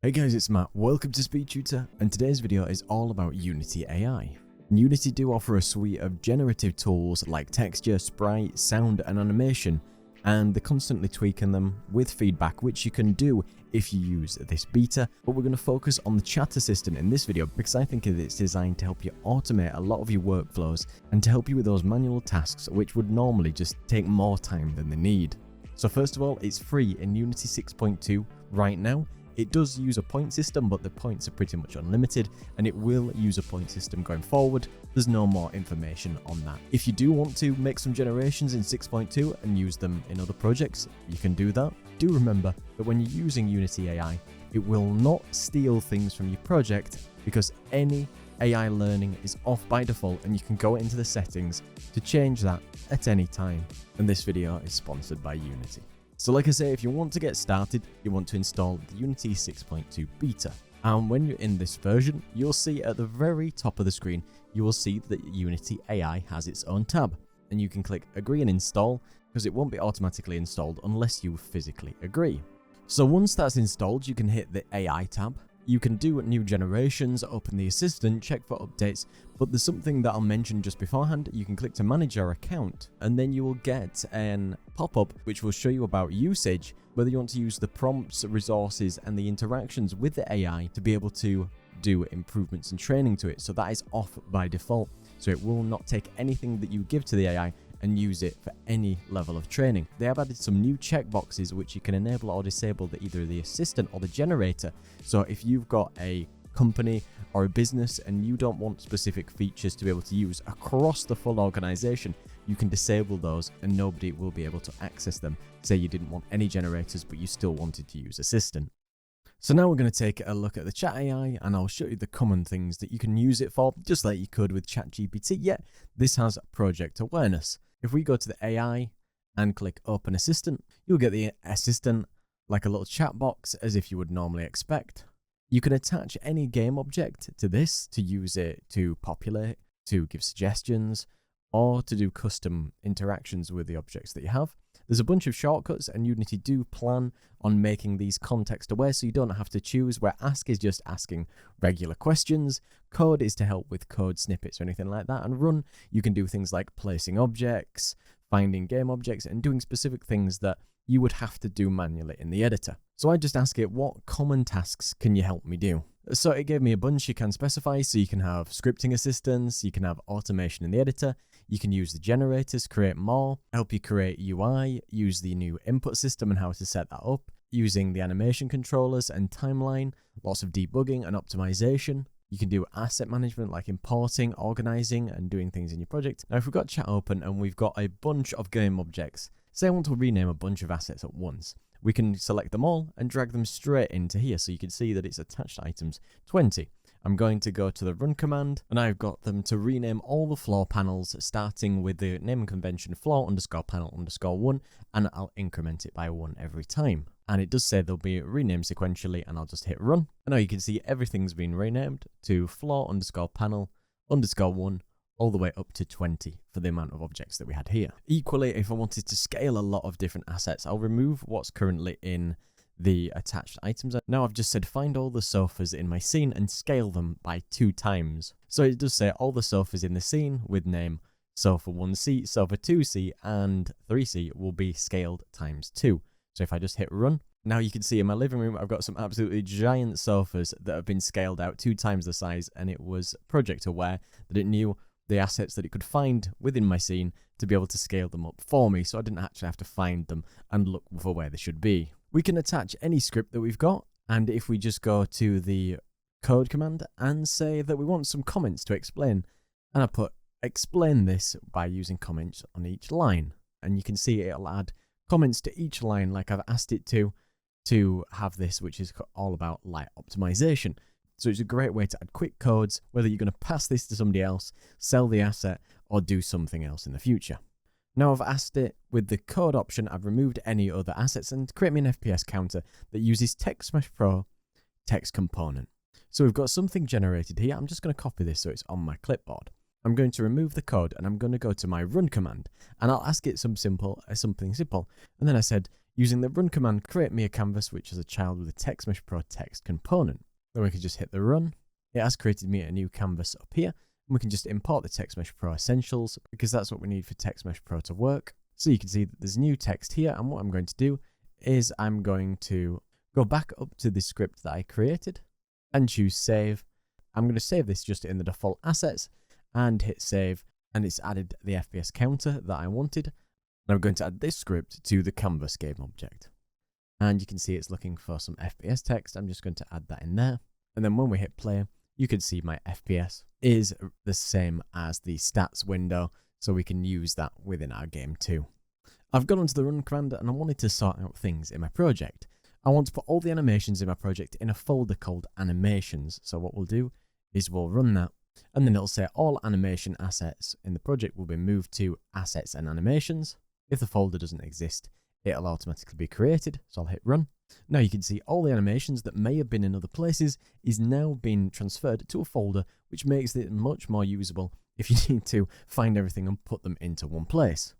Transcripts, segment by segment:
Hey guys, it's Matt. Welcome to SpeedTutor, and today's video is all about Unity AI. Unity do offer a suite of generative tools like texture, sprite, sound and animation, and they're constantly tweaking them with feedback, which you can do if you use this beta. But we're going to focus on the chat assistant in this video because I think it's designed to help you automate a lot of your workflows and to help you with those manual tasks which would normally just take more time than they need. So first of all, it's free in Unity 6.2 right now. It does use a point system, but the points are pretty much unlimited, and it will use a point system going forward. There's no more information on that. If you do want to make some generations in 6.2 and use them in other projects, you can do that. Do remember that when you're using Unity AI, it will not steal things from your project because any AI learning is off by default, and you can go into the settings to change that at any time. And this video is sponsored by Unity. So like I say, if you want to get started, you want to install the Unity 6.2 beta. And when you're in this version, you'll see at the very top of the screen, you will see that Unity AI has its own tab. And you can click agree and install because it won't be automatically installed unless you physically agree. So once that's installed, you can hit the AI tab. You can do new generations, open the assistant, check for updates, but there's something that I'll mention just beforehand. You can click to manage your account, and then you will get an pop-up which will show you about usage, whether you want to use the prompts, resources, and the interactions with the AI to be able to do improvements and training to it. So that is off by default. So it will not take anything that you give to the AI and use it for any level of training. They have added some new checkboxes which you can enable or disable either the assistant or the generator. So if you've got a company or a business and you don't want specific features to be able to use across the full organization, you can disable those and nobody will be able to access them. Say you didn't want any generators but you still wanted to use assistant. So now we're going to take a look at the chat AI, and I'll show you the common things that you can use it for, just like you could with ChatGPT. Yet this has project awareness. If we go to the AI and click Open Assistant, you'll get the assistant like a little chat box as if you would normally expect. You can attach any game object to this to use it to populate, to give suggestions, or to do custom interactions with the objects that you have. There's a bunch of shortcuts, and Unity do plan on making these context aware so you don't have to choose, where ask is just asking regular questions, code is to help with code snippets or anything like that, and run, you can do things like placing objects, finding game objects, and doing specific things that you would have to do manually in the editor. So I just ask it, what common tasks can you help me do? So it gave me a bunch you can specify, so you can have scripting assistance, you can have automation in the editor, you can use the generators, create more, help you create UI, use the new input system and how to set that up, using the animation controllers and timeline, lots of debugging and optimization. You can do asset management like importing, organizing, and doing things in your project. Now if we've got chat open and we've got a bunch of game objects, say I want to rename a bunch of assets at once, we can select them all and drag them straight into here so you can see that it's attached items 20. I'm going to go to the run command, and I've got them to rename all the floor panels starting with the naming convention floor_panel_1, and I'll increment it by 1 every time. And it does say they'll be renamed sequentially, and I'll just hit run. And now you can see everything's been renamed to floor_panel_1 all the way up to 20 for the amount of objects that we had here. Equally, if I wanted to scale a lot of different assets, I'll remove what's currently in the attached items. Now I've just said find all the sofas in my scene and scale them by 2 times. So it does say all the sofas in the scene with name sofa 1C, sofa 2C, and 3C will be scaled times 2. So if I just hit run, now you can see in my living room I've got some absolutely giant sofas that have been scaled out 2 times the size, and it was project aware that it knew the assets that it could find within my scene to be able to scale them up for me, so I didn't actually have to find them and look for where they should be. We can attach any script that we've got, and if we just go to the code command and say that we want some comments to explain, and I put explain this by using comments on each line, and you can see it'll add comments to each line like I've asked it to have this, which is all about light optimization. So it's a great way to add quick codes, whether you're going to pass this to somebody else, sell the asset, or do something else in the future. Now I've asked it with the code option, I've removed any other assets and create me an FPS counter that uses TextMesh Pro text component. So we've got something generated here. I'm just going to copy this so it's on my clipboard. I'm going to remove the code and I'm going to go to my run command, and I'll ask it something simple. And then I said, Using the run command, create me a canvas which is a child with a TextMesh Pro text component. Then we can just hit the run. It has created me a new canvas up here, and we can just import the TextMesh Pro essentials because that's what we need for TextMesh Pro to work. So you can see that there's new text here, and what I'm going to do is I'm going to go back up to the script that I created and choose save. I'm going to save this just in the default assets and hit save, and it's added the FPS counter that I wanted. And I'm going to add this script to the canvas game object. And you can see it's looking for some FPS text. I'm just going to add that in there. And then when we hit play, you can see my FPS is the same as the stats window, so we can use that within our game too. I've gone onto the run command and I wanted to sort out things in my project. I want to put all the animations in my project in a folder called animations. So what we'll do is we'll run that, and then it'll say all animation assets in the project will be moved to assets and animations. If the folder doesn't exist, it'll automatically be created. So I'll hit run. Now you can see all the animations that may have been in other places is now being transferred to a folder, which makes it much more usable if you need to find everything and put them into one place.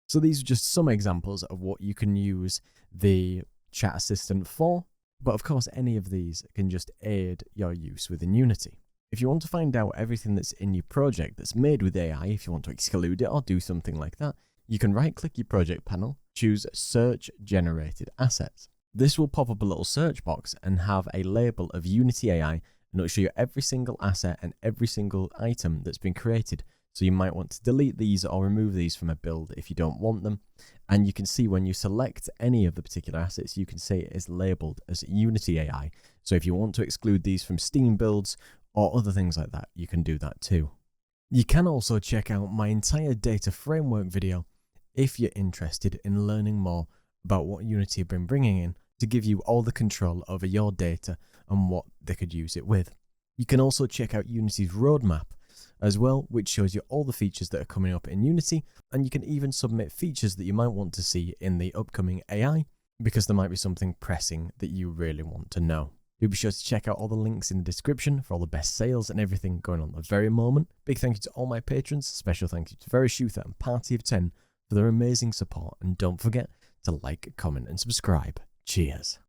So these are just some examples of what you can use the chat assistant for, but of course any of these can just aid your use within Unity. If you want to find out everything that's in your project that's made with AI, if you want to exclude it or do something like that, you can right-click your project panel, choose Search Generated Assets. This will pop up a little search box and have a label of Unity AI, and it'll show you every single asset and every single item that's been created. So you might want to delete these or remove these from a build if you don't want them. And you can see when you select any of the particular assets, you can see it is labeled as Unity AI. So if you want to exclude these from Steam builds or other things like that, you can do that too. You can also check out my entire data framework video if you're interested in learning more about what Unity have been bringing in to give you all the control over your data and what they could use it with. You can also check out Unity's roadmap as well, which shows you all the features that are coming up in Unity, and you can even submit features that you might want to see in the upcoming AI because there might be something pressing that you really want to know. You'll be sure to check out all the links in the description for all the best sales and everything going on at the very moment. Big thank you to all my patrons, special thank you to Very Shooter and Party of 10 for their amazing support, and don't forget to like, comment and subscribe. Cheers.